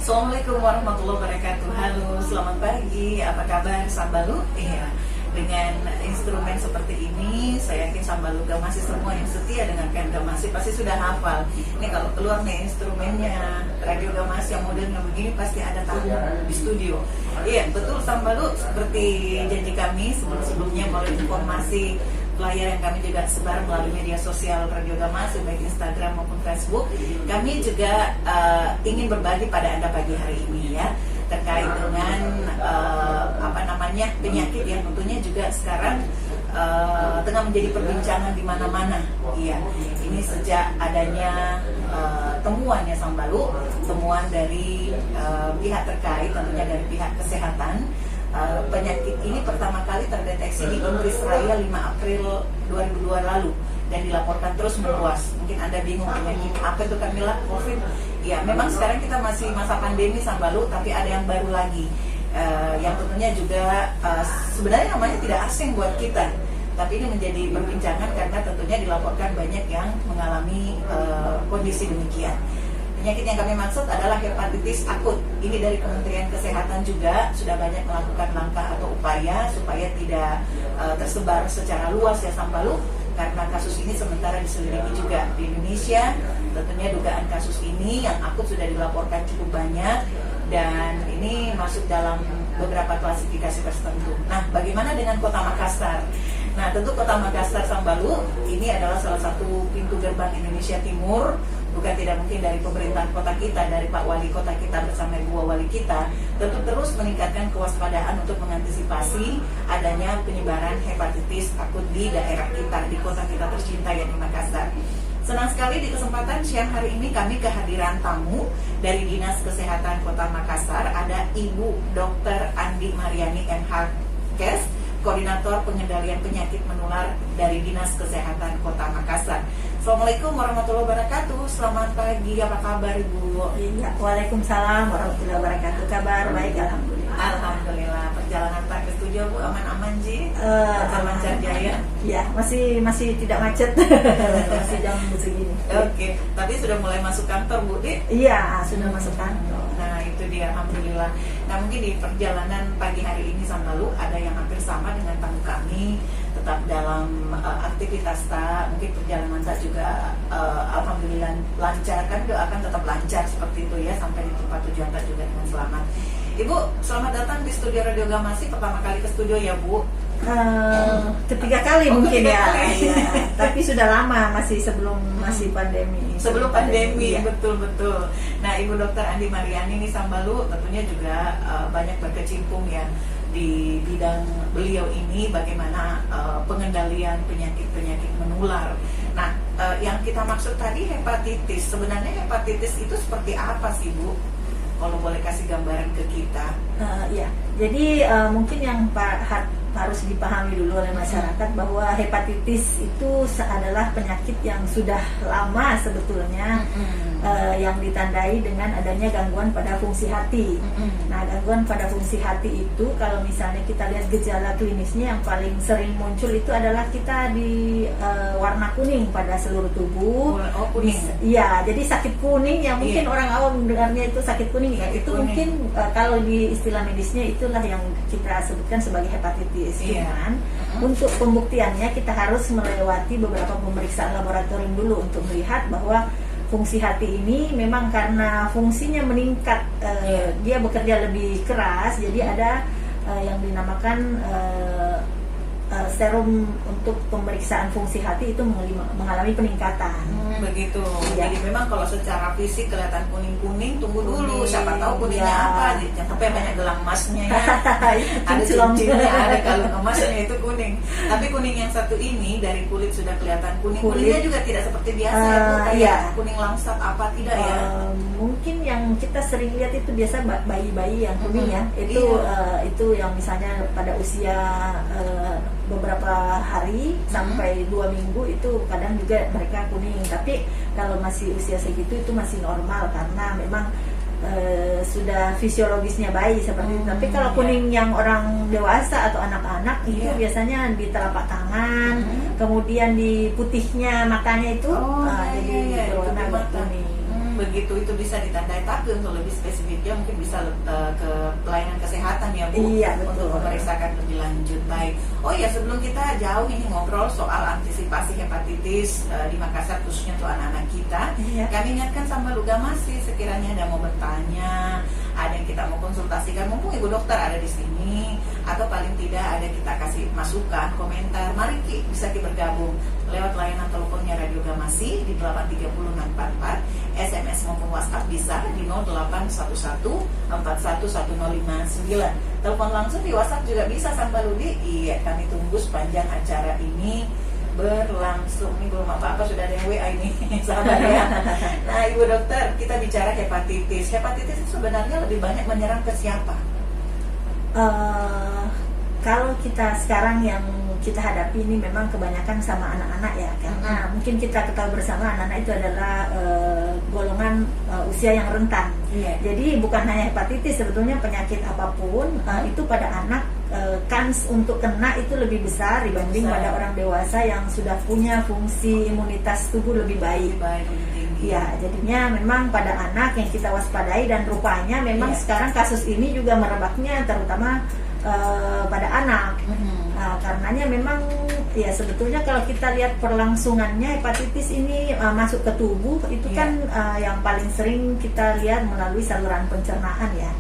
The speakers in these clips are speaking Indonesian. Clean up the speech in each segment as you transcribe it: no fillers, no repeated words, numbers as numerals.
Assalamualaikum warahmatullahi wabarakatuh. Halo, selamat pagi. Apa kabar Sambalu? Iya, dengan instrumen seperti ini, saya yakin Sambalu Gamasi semua yang setia dengarkan Gamasi pasti sudah hafal. Ini kalau keluar nih instrumennya, radio Gamasi yang modern begini pasti ada tamu di studio. Iya, betul Sambalu, seperti janji kami sebelum-sebelumnya melalui informasi flyer yang kami juga sebar melalui media sosial Radio Gamasi, baik Instagram maupun Facebook. Kami juga ingin berbagi pada Anda pagi hari ini ya, terkait dengan penyakit yang tentunya juga sekarang tengah menjadi perbincangan di mana-mana. Iya, ini sejak adanya temuannya Sambalu, temuan dari pihak terkait, tentunya dari pihak kesehatan. Penyakit ini pertama kali terdeteksi di Inggris Raya 5 April 2002 lalu dan dilaporkan terus meluas. Mungkin Anda bingung penyakit apa itu Kamila? COVID. Ya, memang sekarang kita masih masa pandemi Sambalu, tapi ada yang baru lagi yang tentunya juga sebenarnya namanya tidak asing buat kita. Tapi ini menjadi perbincangan karena tentunya dilaporkan banyak yang mengalami kondisi demikian. Penyakit yang kami maksud adalah hepatitis akut. Ini dari Kementerian Kesehatan juga sudah banyak melakukan langkah atau upaya supaya tidak tersebar secara luas ya Sambalu, karena kasus ini sementara diselidiki juga di Indonesia. Tentunya dugaan kasus ini yang akut sudah dilaporkan cukup banyak dan ini masuk dalam beberapa klasifikasi tertentu. Nah, bagaimana dengan Kota Makassar? Nah, tentu Kota Makassar Sambalu ini adalah salah satu pintu gerbang Indonesia Timur. Bukan tidak mungkin dari pemerintahan kota kita, dari Pak Wali Kota kita bersama Ibu Wali kita, tentu terus meningkatkan kewaspadaan untuk mengantisipasi adanya penyebaran hepatitis akut di daerah kita, di kota kita tercinta yang di Makassar. Senang sekali di kesempatan siang hari ini kami kehadiran tamu dari Dinas Kesehatan Kota Makassar, ada Ibu Dr. Andi Mariani MHKes, Koordinator Pengendalian Penyakit Menular dari Dinas Kesehatan Kota Makassar. Assalamualaikum warahmatullahi wabarakatuh. Selamat pagi, apa kabar Ibu? Iya, waalaikumsalam warahmatullahi wabarakatuh. Kabar baik, alhamdulillah. Alhamdulillah. Perjalanan Pak ke studio Bu aman-aman Ji? Lancar jaya? Ya, masih tidak macet. Masih jam segini. Oke, tapi sudah mulai masuk kantor Bu Di? Iya, sudah masuk kantor. Nah itu dia, alhamdulillah. Nah mungkin di perjalanan pagi hari ini Sambalu ada yang hampir sama dengan tamu kami, tetap dalam aktivitas tak, mungkin perjalanan tak juga alhamdulillah lancar, kan doakan tetap lancar seperti itu ya, sampai di tempat tujuan tak juga dengan selamat. Ibu, selamat datang di studio Radio Gamasi, pertama kali ke studio ya Bu? Ketiga kali mungkin ketiga ya, kali. Ya. Tapi sudah lama, masih sebelum masih pandemi. Sebelum pandemi, ya. betul. Nah, Ibu Dr. Andi Mariani ini Sambalu tentunya juga banyak berkecimpung ya di bidang beliau ini, bagaimana pengendalian penyakit-penyakit menular. Nah, yang kita maksud tadi hepatitis, sebenarnya hepatitis itu seperti apa sih Bu? Kalau boleh kasih gambaran ke kita. Ya, jadi mungkin yang harus dipahami dulu oleh masyarakat bahwa hepatitis itu adalah penyakit yang sudah lama sebetulnya yang ditandai dengan adanya gangguan pada fungsi hati. Nah, gangguan pada fungsi hati itu kalau misalnya kita lihat gejala klinisnya yang paling sering muncul itu adalah kita di warna kuning pada seluruh tubuh. Oh, kuning. Iya, jadi sakit kuning yang mungkin orang awam mendengarnya itu sakit kuning ya. Sakit Itu kuning. mungkin kalau di istilah medisnya itulah yang kita sebutkan sebagai hepatitis. Cuman untuk pembuktiannya kita harus melewati beberapa pemeriksaan laboratorium dulu untuk melihat bahwa fungsi hati ini memang karena fungsinya meningkat, dia bekerja lebih keras, jadi ada yang dinamakan serum untuk pemeriksaan fungsi hati itu mengalami peningkatan. Begitu. Ya. Jadi memang kalau secara fisik kelihatan kuning-kuning, tunggu dulu, Kuning, siapa tahu kuningnya ya. apa. Jangan sampai banyak gelang emasnya ya. Ada Kinclong. cincinnya, ada kalung emasnya itu kuning. Tapi kuning yang satu ini dari kulit sudah kelihatan kuning. Kuningnya juga tidak seperti biasa ya, Bu, kayak iya. kuning langsat apa tidak ya? Mungkin yang kita sering lihat itu biasa bayi-bayi yang kuning ya. Itu yang misalnya pada usia beberapa hari sampai 2 minggu itu kadang juga mereka kuning. Tapi kalau masih usia segitu itu masih normal karena memang sudah fisiologisnya bayi seperti itu. Tapi kalau kuning yang orang dewasa atau anak-anak itu biasanya di telapak tangan, kemudian di putihnya matanya itu jadi berwarna kuning. begitu, itu bisa ditandai. Tapi untuk lebih spesifiknya mungkin bisa ke pelayanan kesehatan ya Bu, Iya, betul. untuk memeriksakan lebih lanjut. Baik. Oh ya, sebelum kita jauh ini ngobrol soal antisipasi hepatitis di Makassar khususnya untuk anak-anak kita, Iya. kami ingatkan Sambalu Gamasi, sekiranya ada mau bertanya, ada yang kita mau konsultasikan, mumpung Ibu Dokter ada di sini, atau paling tidak ada kita kasih masukan, komentar, mari bisa kita bergabung lewat layanan teleponnya Radio Gamasi di 830-644, SMS maupun WhatsApp bisa di 0811-411059. Telepon langsung di WhatsApp juga bisa Sambaludi. Iya, kami tunggu sepanjang acara ini berlangsung. Ini belum apa-apa sudah ada yang WA ini. Sabar ya. Nah, Ibu Dokter, kita bicara hepatitis. Hepatitis itu sebenarnya lebih banyak menyerang ke siapa? Kalau kita sekarang yang kita hadapi ini memang kebanyakan sama anak-anak ya, karena mungkin kita ketahui bersama anak-anak itu adalah golongan usia yang rentan. Jadi bukan hanya hepatitis, sebetulnya penyakit apapun itu pada anak kans untuk kena itu lebih besar dibanding pada orang dewasa yang sudah punya fungsi imunitas tubuh lebih baik. Ya, jadinya memang pada anak yang kita waspadai, dan rupanya memang sekarang kasus ini juga merebaknya terutama pada anak. Karenanya memang ya sebetulnya kalau kita lihat perlangsungannya hepatitis ini masuk ke tubuh itu kan yang paling sering kita lihat melalui saluran pencernaan ya.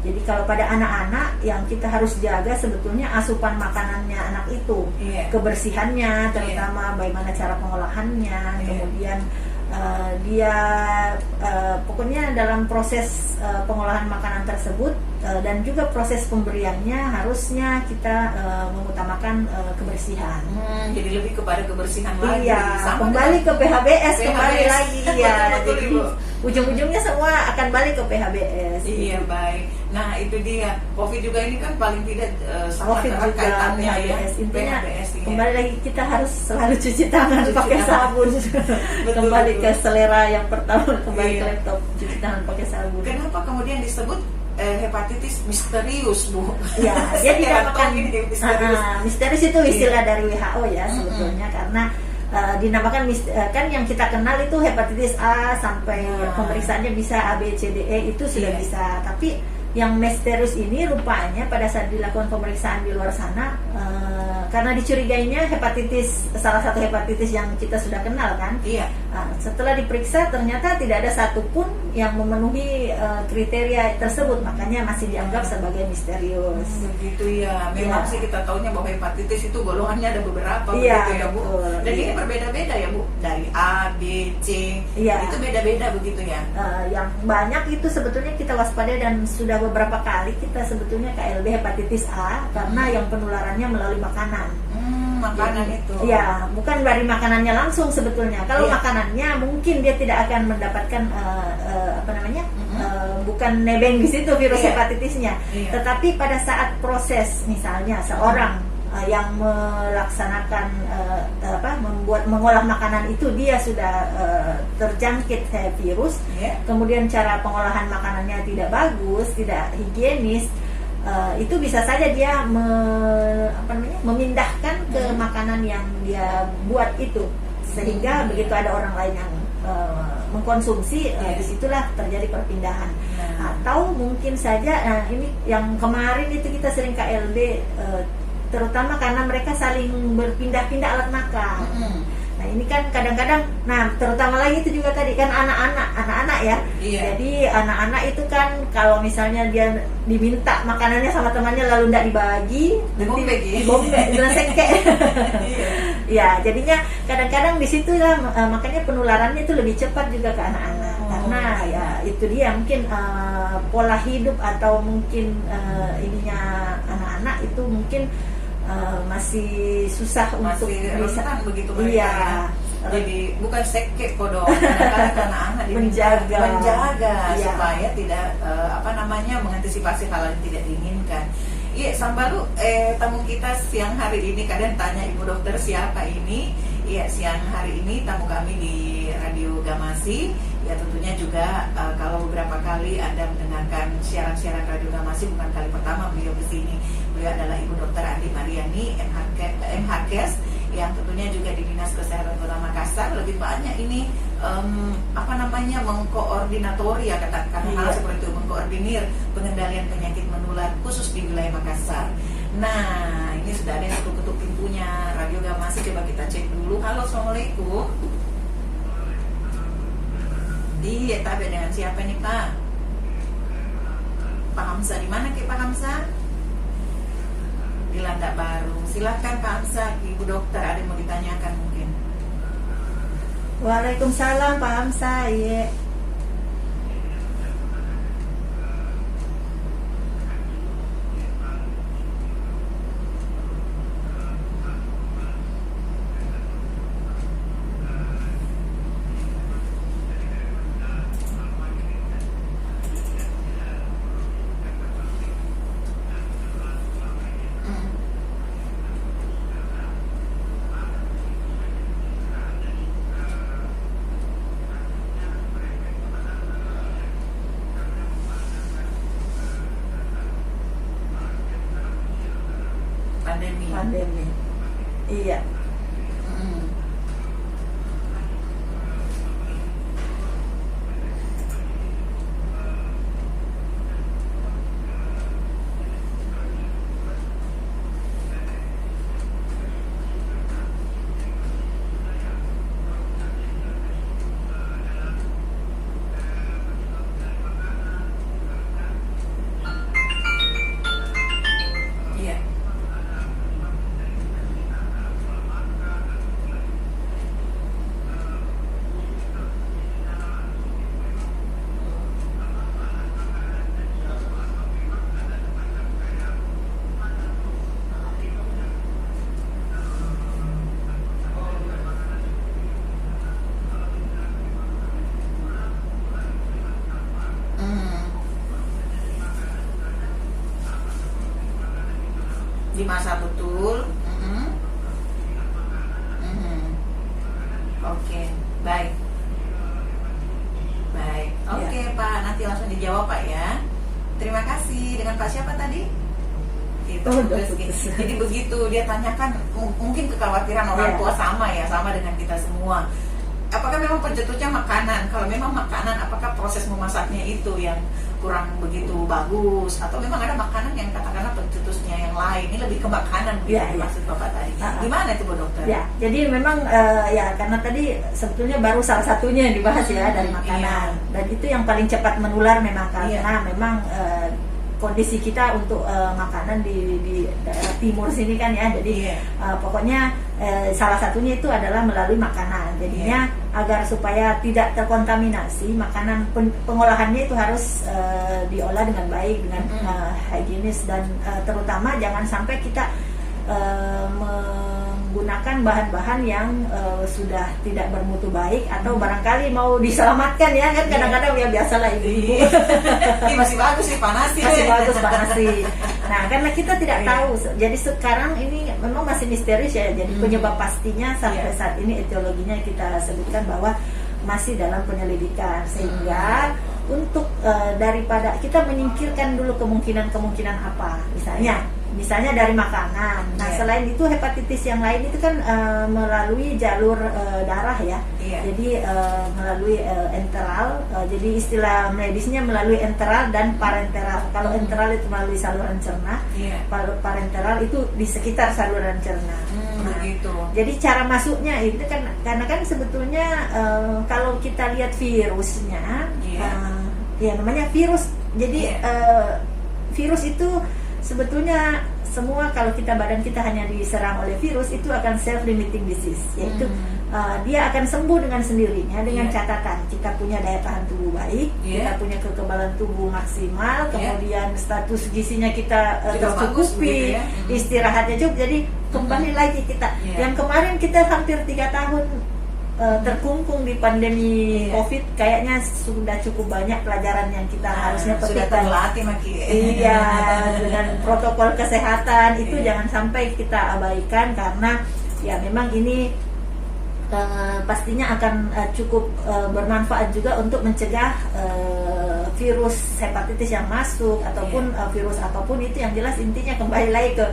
Jadi kalau pada anak-anak yang kita harus jaga sebetulnya asupan makanannya anak itu, kebersihannya terutama bagaimana cara pengolahannya, kemudian dia pokoknya dalam proses pengolahan makanan tersebut dan juga proses pemberiannya harusnya kita mengutamakan kebersihan. Jadi lebih kepada kebersihan lagi. Iya, kembali ke PHBS, kembali lagi ya. Jadi ujung-ujungnya semua akan balik ke PHBS. Iya, baik. Nah, itu dia. COVID juga ini kan paling tidak sangat erat kaitannya ya. Intinya PHBS, kembali lagi kita harus selalu cuci tangan pakai sabun. Kembali ke selera yang pertama, kembali ke laptop, cuci tangan pakai sabun. Kenapa kemudian disebut hepatitis misterius, Bu? Ya, dia dinamakan misterius itu istilah dari WHO ya sebetulnya, karena dinamakan kan yang kita kenal itu hepatitis A sampai pemeriksaannya bisa A, B, C, D, E itu sudah bisa, tapi yang misterius ini rupanya pada saat dilakukan pemeriksaan di luar sana karena dicurigainya hepatitis, salah satu hepatitis yang kita sudah kenal kan. Setelah diperiksa ternyata tidak ada satupun yang memenuhi kriteria tersebut, makanya masih dianggap sebagai misterius. Begitu ya. Memang sih kita tahunya bahwa hepatitis itu golongannya ada beberapa begitu ya, Bu. Dan ini berbeda-beda ya, Bu. Dari A, B, C. Itu beda-beda begitu ya. Yang banyak itu sebetulnya kita waspadai dan sudah beberapa kali kita sebetulnya KLB hepatitis A karena yang penularannya melalui makanan. Makanan itu. Iya, bukan dari makanannya langsung sebetulnya. Kalau makanannya mungkin dia tidak akan mendapatkan bukan nebeng di situ virus hepatitisnya. Tetapi pada saat proses misalnya seorang yang melaksanakan mengolah makanan itu dia sudah terjangkit virus, kemudian cara pengolahan makanannya tidak bagus, tidak higienis, itu bisa saja dia memindahkan ke makanan yang dia buat itu, sehingga begitu ada orang lain yang mengkonsumsi, disitulah terjadi perpindahan. Atau mungkin saja ini yang kemarin itu kita sering KLB terutama karena mereka saling berpindah-pindah alat makan. Nah ini kan kadang-kadang, terutama lagi itu juga tadi kan anak-anak ya. Jadi anak-anak itu kan kalau misalnya dia diminta makanannya sama temannya lalu tidak dibagi, dibombek, sengkek. Ya jadinya kadang-kadang di situ lah makanya penularannya itu lebih cepat juga ke anak-anak. Karena ya itu dia mungkin pola hidup atau mungkin ininya anak-anak itu mungkin masih susah untuk bisa begitu mereka. Jadi bukan sekek kodok, karena anak menjaga supaya tidak mengantisipasi hal yang tidak diinginkan. Iya, Sambalu, tamu kita siang hari ini, kalian tanya Ibu Dokter siapa ini? Iya, siang hari ini tamu kami di Radio Gamasi. Ya tentunya juga kalau beberapa kali Anda mendengarkan siaran-siaran Radio Gamasi, bukan kali pertama beliau kesini. Beliau adalah Ibu Dokter Andi Mariani, MHKes, yang tentunya juga di Dinas Kesehatan Kota Makassar lebih banyak ini mengkoordinatori ya katakan hal seperti itu, mengkoordinir pengendalian penyakit menular khusus di wilayah Makassar. Nah, ini sudah ada yang ketuk-ketuk pintunya Radio Gamasi, coba kita cek dulu. Halo, assalamualaikum. Iya, tapi dengan siapa nih Pak? Pak Hamsa, di mana Pak Hamsa? Di Landak Baru. Silakan Pak Hamsa, Ibu Dokter ada yang mau ditanyakan mungkin. Waalaikumsalam Pak Hamsa. Iya. Pandemi. Iya. Di masa betul. Oke, baik. Oke, Pak, nanti langsung dijawab Pak ya. Terima kasih. Dengan Pak siapa tadi? Itu jadi begitu dia tanyakan, mungkin kekhawatiran orang tua sama dengan kita semua. Apakah memang pencetusnya makanan? Kalau memang makanan, apakah proses memasaknya itu yang kurang begitu bagus, atau memang ada makanan yang katakanlah pencetusnya yang lain? Ini lebih ke makanan maksud Bapak tadi. Gimana itu Bu Dokter? Ya, jadi memang karena tadi sebetulnya baru salah satunya yang dibahas dari makanan, dan itu yang paling cepat menular memang karena memang kondisi kita untuk makanan di daerah timur sini kan ya, jadi pokoknya salah satunya itu adalah melalui makanan. Jadinya agar supaya tidak terkontaminasi makanan, pengolahannya itu harus diolah dengan baik, dengan higienis, dan terutama jangan sampai kita menggunakan bahan-bahan yang sudah tidak bermutu baik, atau barangkali mau diselamatkan ya kan, kadang-kadang ya biasalah ibu-ibu ini masih bagus nih, panas masih bagus panasi. Nah, karena kita tidak tahu, jadi sekarang ini memang masih misterius ya, jadi penyebab pastinya sampai saat ini etiologinya kita sebutkan bahwa masih dalam penyelidikan, sehingga untuk daripada kita menyingkirkan dulu kemungkinan apa, misalnya dari makanan. Nah, selain itu hepatitis yang lain itu kan melalui jalur darah ya. Jadi melalui enteral. Jadi istilah medisnya melalui enteral dan parenteral. Kalau enteral itu melalui saluran cerna, parenteral itu di sekitar saluran cerna. Begitu. Jadi cara masuknya itu kan, karena kan sebetulnya kalau kita lihat virusnya, namanya virus. Jadi virus itu sebetulnya semua, kalau badan kita hanya diserang oleh virus, itu akan self-limiting disease, yaitu dia akan sembuh dengan sendirinya dengan catatan kita punya daya tahan tubuh baik, kita punya kekebalan tubuh maksimal, kemudian status gizinya kita tercukupi, istirahatnya cukup. Jadi kembali lagi kita yang kemarin kita hampir 3 tahun terkungkung di pandemi COVID, kayaknya sudah cukup banyak pelajaran yang kita harusnya petik. Sudah terlatih Iya, dengan protokol kesehatan itu jangan sampai kita abaikan, karena ya memang ini pastinya akan cukup bermanfaat juga untuk mencegah virus hepatitis yang masuk ataupun virus apapun itu, yang jelas intinya kembali lagi ke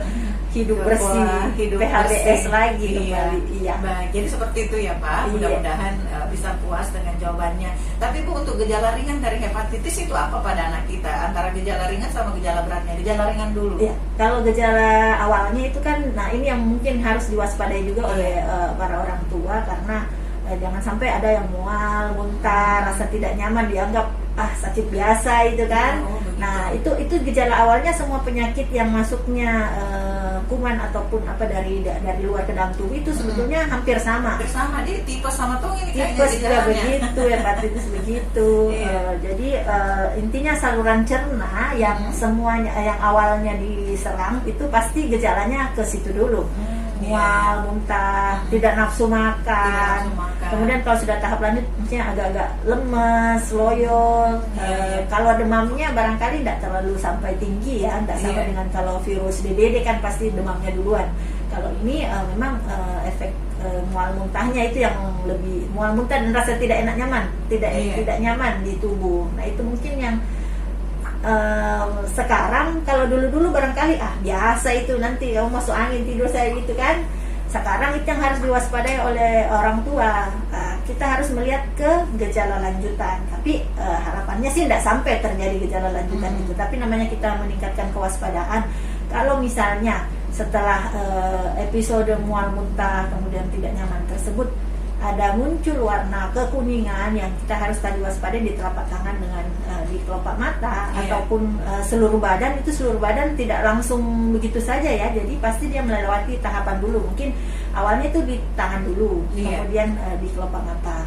hidup bersih, hidup PHBS bersih. lagi Iya. kembali. Iya. Baik, jadi seperti itu ya Pak. Iya. Mudah-mudahan bisa puas dengan jawabannya. Tapi Bu, untuk gejala ringan dari hepatitis itu apa pada anak kita? Antara gejala ringan sama gejala beratnya. Gejala ringan dulu. Ya, kalau gejala awalnya itu kan, nah ini yang mungkin harus diwaspadai juga oleh para orang tua, karena jangan sampai ada yang mual, muntah, rasa tidak nyaman, dianggap sakit biasa itu kan. Oh, begitu. Nah itu gejala awalnya semua penyakit yang masuknya kuman ataupun apa dari luar ke dalam tubuh itu sebetulnya hampir sama. Hampir sama, dia tipes sama tong ini kayaknya Tipes juga gejalanya. begitu, hepatitis begitu. Iya. Jadi intinya saluran cerna yang semuanya, yang awalnya diserang itu pasti gejalanya ke situ dulu. Mual, muntah, tidak nafsu makan. Tidak nafsu makan. Kemudian kalau sudah tahap lanjut, misalnya agak-agak lemes, loyo. Kalau demamnya barangkali tidak terlalu sampai tinggi ya, tidak sama dengan kalau virus DBD kan pasti demamnya duluan. Kalau ini memang efek mual muntahnya itu yang lebih, mual muntah dan rasa tidak enak nyaman, tidak nyaman di tubuh. Nah itu mungkin yang sekarang, kalau dulu barangkali biasa itu, nanti kamu masuk angin tidur saya gitu kan. Sekarang itu yang harus diwaspadai oleh orang tua. Kita harus melihat ke gejala lanjutan. Tapi harapannya sih tidak sampai terjadi gejala lanjutan itu. Tapi namanya kita meningkatkan kewaspadaan. Kalau misalnya setelah episode mual muntah kemudian tidak nyaman tersebut ada muncul warna kekuningan, yang kita harus tadi waspadai di telapak tangan dengan di kelopak mata ataupun seluruh badan. Itu seluruh badan tidak langsung begitu saja ya, jadi pasti dia melewati tahapan dulu. Mungkin awalnya itu di tangan dulu, kemudian di kelopak mata.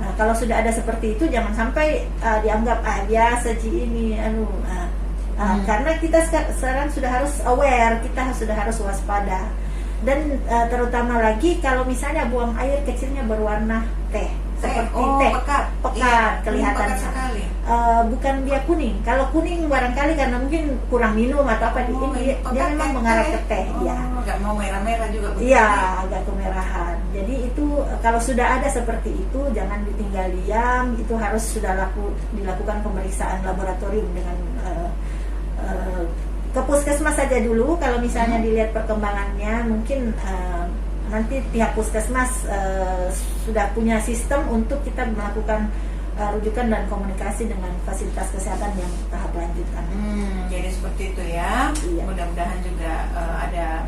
Nah kalau sudah ada seperti itu jangan sampai dianggap biasa ini karena kita sekarang sudah harus aware, kita sudah harus waspada. Dan terutama lagi kalau misalnya buang air kecilnya berwarna teh, seperti teh pekat, kelihatan sekali. Bukan dia kuning. Kalau kuning barangkali karena mungkin kurang minum atau apa, ini dia memang mengarah ke teh. Agak mau merah-merah juga. Iya, agak kemerahan. Jadi itu kalau sudah ada seperti itu jangan ditinggal diam. Itu harus sudah dilakukan pemeriksaan laboratorium dengan ke puskesmas saja dulu. Kalau misalnya dilihat perkembangannya, mungkin nanti pihak puskesmas sudah punya sistem untuk kita melakukan rujukan dan komunikasi dengan fasilitas kesehatan yang tahap lanjutan. Jadi seperti itu ya. Iya. Mudah-mudahan juga ada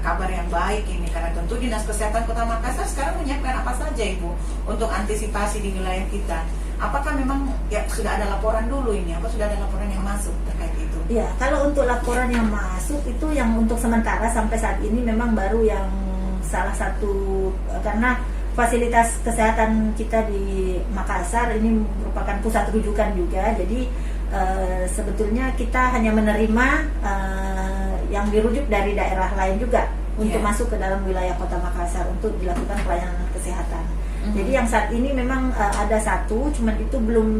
kabar yang baik ini, karena tentu Dinas Kesehatan Kota Makassar sekarang menyiapkan apa saja Ibu untuk antisipasi di wilayah kita. Apakah memang sudah ada laporan dulu ini? Apa sudah ada laporan yang masuk terkait itu? Ya, kalau untuk laporan yang masuk itu yang untuk sementara sampai saat ini memang baru yang salah satu, karena fasilitas kesehatan kita di Makassar ini merupakan pusat rujukan juga. Jadi sebetulnya kita hanya menerima yang dirujuk dari daerah lain juga untuk masuk ke dalam wilayah Kota Makassar untuk dilakukan pelayanan kesehatan. Jadi yang saat ini memang ada satu, cuman itu belum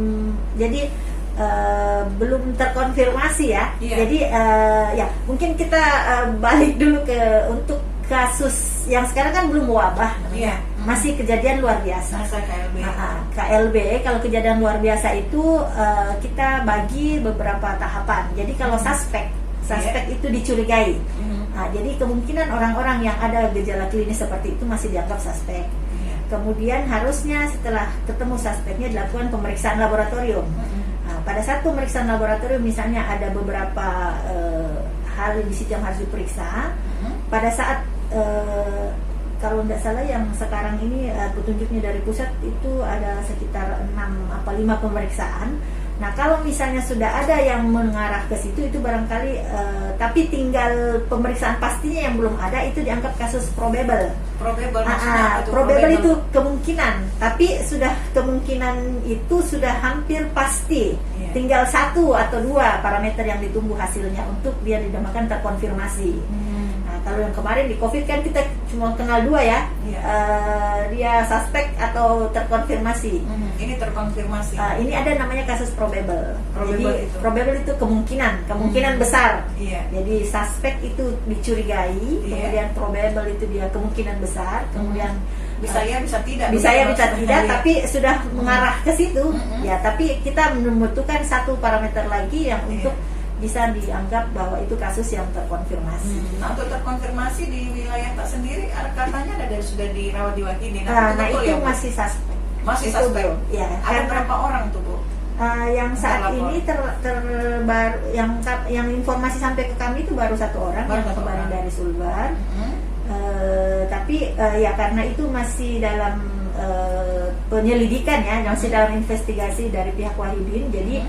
terkonfirmasi ya. Jadi mungkin kita balik dulu ke untuk kasus yang sekarang kan belum wabah, masih kejadian luar biasa. KLB. Kalau kejadian luar biasa itu kita bagi beberapa tahapan. Jadi kalau suspek itu dicurigai. Jadi kemungkinan orang-orang yang ada gejala klinis seperti itu masih dianggap suspek. Kemudian harusnya setelah ketemu suspeknya dilakukan pemeriksaan laboratorium. Pada saat pemeriksaan laboratorium misalnya ada beberapa hal di situ yang harus diperiksa. Pada saat kalau tidak salah yang sekarang ini petunjuknya dari pusat itu ada sekitar 5 pemeriksaan. Nah kalau misalnya sudah ada yang mengarah ke situ, itu barangkali tapi tinggal pemeriksaan pastinya yang belum ada, itu dianggap kasus probable. Probable itu kemungkinan, tapi sudah kemungkinan itu sudah hampir pasti. Tinggal 1 atau 2 parameter yang ditunggu hasilnya untuk dia dinamakan terkonfirmasi. Nah kalau yang kemarin di COVID kan kita cuma kenal 2 ya, dia suspek atau terkonfirmasi. Ini terkonfirmasi. Ini ada namanya kasus probable. Jadi probable itu kemungkinan besar. Jadi suspek itu dicurigai, kemudian probable itu dia kemungkinan besar, kemudian bisa ya bisa tidak, bisa ya bisa maksudnya, tidak, ya. tapi sudah mengarah ke situ ya. Tapi kita membutuhkan satu parameter lagi yang untuk bisa dianggap bahwa itu kasus yang terkonfirmasi. Nah, untuk terkonfirmasi di wilayah tak sendiri, katanya ada sudah dirawat di Wahidin. Nah betul itu ya, Bu? masih suspek. Masih Itu, suspek. Bu. Ya, Ada karena berapa orang tuh, Bu? yang saat Terlapor. ini terbaru yang informasi sampai ke kami itu baru satu orang Baru yang satu kemarin orang. dari Sulbar. Tapi ya karena itu masih dalam penyelidikan ya, masih dalam investigasi dari pihak Wahidin. Jadi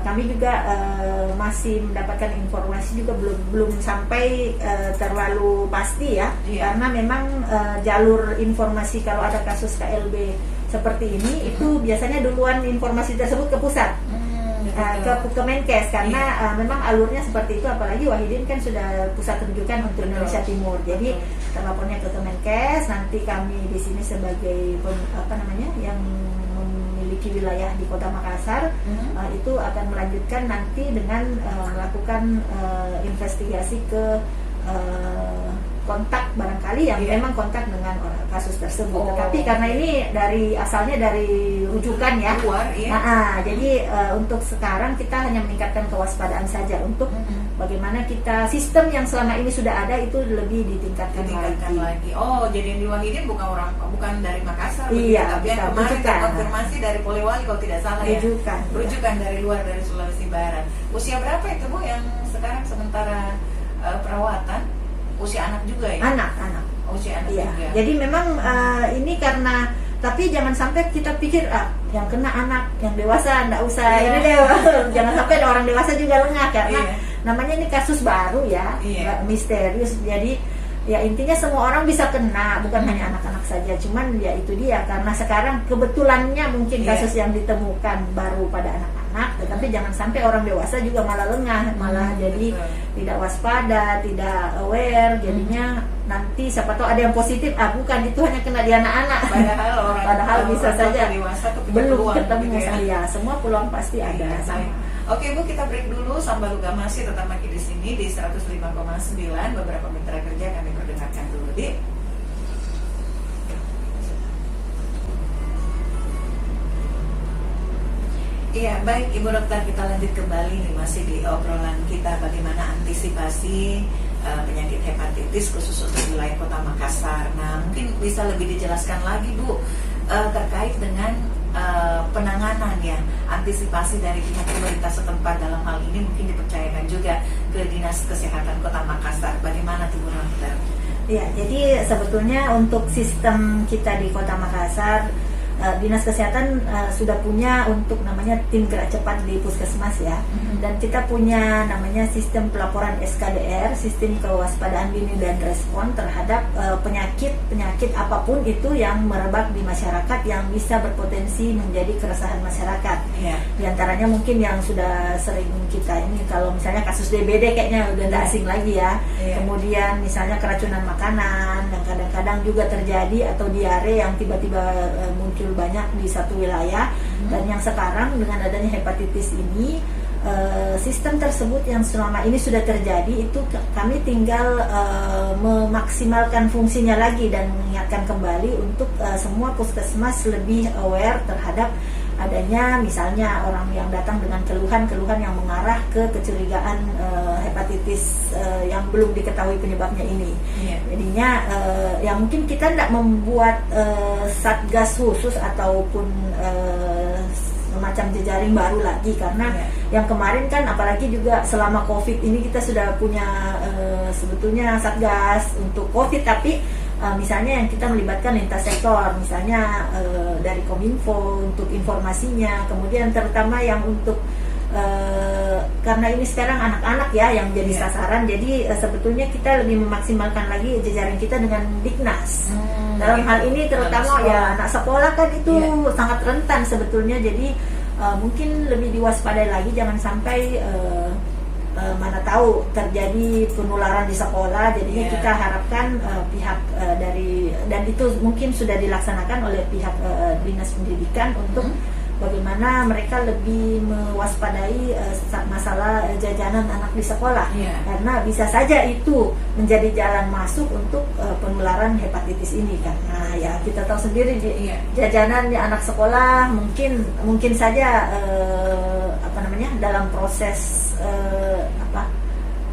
kami juga masih mendapatkan informasi juga belum sampai terlalu pasti ya. Iya. Karena memang jalur informasi kalau ada kasus KLB seperti ini itu biasanya duluan informasi tersebut ke pusat. Ke Menkes karena memang alurnya seperti itu, apalagi Wahidin kan sudah pusat rujukan untuk Indonesia Timur. Jadi terlapornya ke Kemenkes, nanti kami di sini sebagai yang memiliki wilayah di Kota Makassar itu akan melanjutkan nanti dengan melakukan investigasi ke kontak barangkali yang memang kontak dengan kasus tersebut. Tapi karena ini asalnya dari rujukan ya. Luar, Jadi untuk sekarang kita hanya meningkatkan kewaspadaan saja untuk bagaimana kita sistem yang selama ini sudah ada itu lebih ditingkatkan lagi. Oh, jadi yang di Wahidin bukan dari Makassar, Iya, tapi yang kemarin terkonfirmasi dari Polewali kalau tidak salah rujukan dari luar, dari Sulawesi Barat. Usia berapa itu, Bu, yang sekarang sementara perawatan? Usia anak juga ya? Anak. Usia anak juga. Jadi memang ini karena, tapi jangan sampai kita pikir yang kena anak, yang dewasa enggak usah ini deh. Jangan sampai orang dewasa juga lengah karena namanya ini kasus baru ya, misterius. Jadi ya intinya semua orang bisa kena, bukan hanya anak-anak saja. Cuman ya itu dia, karena sekarang kebetulannya mungkin kasus yang ditemukan baru pada anak-anak, tetapi jangan sampai orang dewasa juga malah lengah, malah jadi tidak waspada, tidak aware, jadinya nanti siapa tahu ada yang positif, bukan itu hanya kena di anak-anak. Padahal bisa saja belum ketemu saya. Semua peluang pasti ada. Oke, Bu, kita break dulu. Sambaluga masih tetap lagi di sini di 105,9. Beberapa mitra kerja kami perdengarkan dulu, Di. Iya, baik Ibu Dokter, kita lanjut kembali nih, masih di obrolan kita bagaimana antisipasi penyakit hepatitis khusus untuk wilayah Kota Makassar. Nah, mungkin bisa lebih dijelaskan lagi, Bu, terkait dengan penanganan ya, antisipasi dari pihak pemerintah setempat. Dalam hal ini mungkin dipercayakan juga ke Dinas Kesehatan Kota Makassar. Bagaimana tuh, Bu Dokter? Ya, jadi sebetulnya untuk sistem kita di Kota Makassar, Dinas Kesehatan sudah punya untuk namanya tim gerak cepat di puskesmas ya, dan kita punya namanya sistem pelaporan SKDR, sistem kewaspadaan dini dan respon terhadap penyakit apapun itu yang merebak di masyarakat yang bisa berpotensi menjadi keresahan masyarakat. Di antaranya mungkin yang sudah sering kita ini, kalau misalnya kasus DBD kayaknya udah tidak asing lagi ya. Kemudian misalnya keracunan makanan yang kadang-kadang juga terjadi, atau diare yang tiba-tiba muncul banyak di satu wilayah. Dan yang sekarang dengan adanya hepatitis ini, sistem tersebut yang selama ini sudah terjadi itu kami tinggal memaksimalkan fungsinya lagi dan mengingatkan kembali untuk semua puskesmas lebih aware terhadap adanya misalnya orang yang datang dengan keluhan yang mengarah ke kecurigaan hepatitis yang belum diketahui penyebabnya ini. Jadinya ya mungkin kita tidak membuat satgas khusus ataupun semacam jejaring baru lagi, karena yang kemarin kan apalagi juga selama COVID ini kita sudah punya sebetulnya satgas untuk COVID, tapi misalnya yang kita melibatkan lintas sektor, misalnya dari Kominfo untuk informasinya, kemudian terutama yang untuk karena ini sekarang anak-anak ya yang jadi sasaran, jadi sebetulnya kita lebih memaksimalkan lagi jejaring kita dengan Diknas. Dalam hal ini terutama anak sekolah kan itu sangat rentan sebetulnya, jadi mungkin lebih diwaspadai lagi, jangan sampai mana tahu terjadi penularan di sekolah. Jadinya kita harapkan pihak dari, dan itu mungkin sudah dilaksanakan oleh pihak Dinas Pendidikan untuk bagaimana mereka lebih mewaspadai masalah jajanan anak di sekolah, karena bisa saja itu menjadi jalan masuk untuk penularan hepatitis ini kan. Nah ya kita tahu sendiri di Iya. jajanan di anak sekolah mungkin saja dalam proses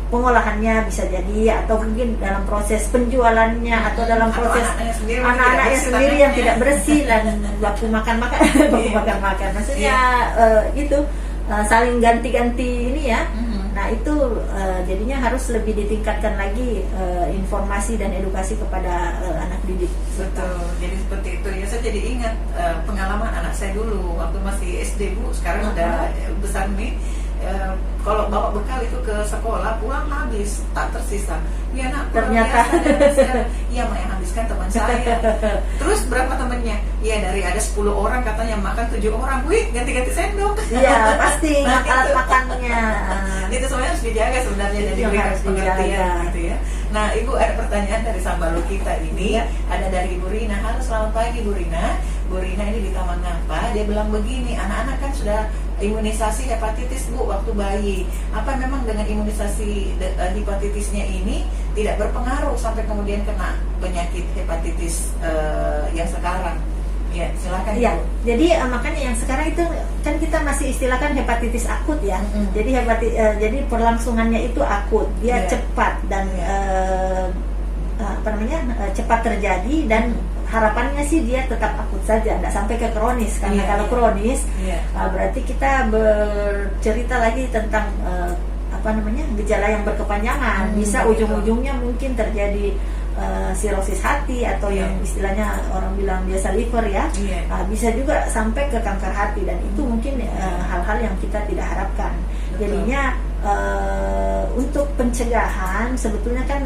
pengolahannya bisa jadi, atau mungkin dalam proses penjualannya, atau dalam Atau proses anak-anaknya sendiri yang tidak bersih dan baku makan Iya. maksudnya gitu, saling ganti-ganti ini ya. Nah itu jadinya harus lebih ditingkatkan lagi informasi dan edukasi kepada anak didik. Betul, jadi seperti itu ya. Saya jadi ingat pengalaman anak saya dulu waktu masih SD Bu, sekarang udah besar nih. Kalau bawa bekal itu ke sekolah, pulang habis, tak tersisa. Ya nak, Ternyata. iya mak yang habiskan teman saya. Terus berapa temennya? Iya dari ada 10 orang katanya makan 7 orang. Wih, ganti-ganti sendok. Iya pasti Nah, alat itu. makannya. Itu semuanya harus dijaga sebenarnya, Itu jadi yang berikan harus pengertian dijaga. gitu ya. Nah Ibu, ada pertanyaan dari Sambalu kita ini. Iya. Ada dari Ibu Rina. Halo, selamat pagi Bu Rina. Bu Rina ini di Taman Ngapa. Dia bilang begini, anak-anak kan sudah imunisasi hepatitis Bu waktu bayi. Apa memang dengan imunisasi hepatitisnya ini tidak berpengaruh sampai kemudian kena penyakit hepatitis yang sekarang? Ya, silakan Iya, Bu. jadi makanya yang sekarang itu kan kita masih istilahkan hepatitis akut ya. Mm-mm. Jadi jadi perlangsungannya itu akut, dia Iya. cepat dan cepat terjadi, dan harapannya sih dia tetap akut saja, tidak sampai ke kronis. Karena Iya, kalau iya. kronis Iya. berarti kita bercerita lagi tentang gejala yang berkepanjangan. Bisa betul. ujung-ujungnya mungkin terjadi sirosis hati, atau Iya. yang istilahnya orang bilang biasa liver ya. Iya. Bisa juga sampai ke kanker hati, dan itu mungkin hal-hal yang kita tidak harapkan. Betul. Jadinya untuk pencegahan sebetulnya kan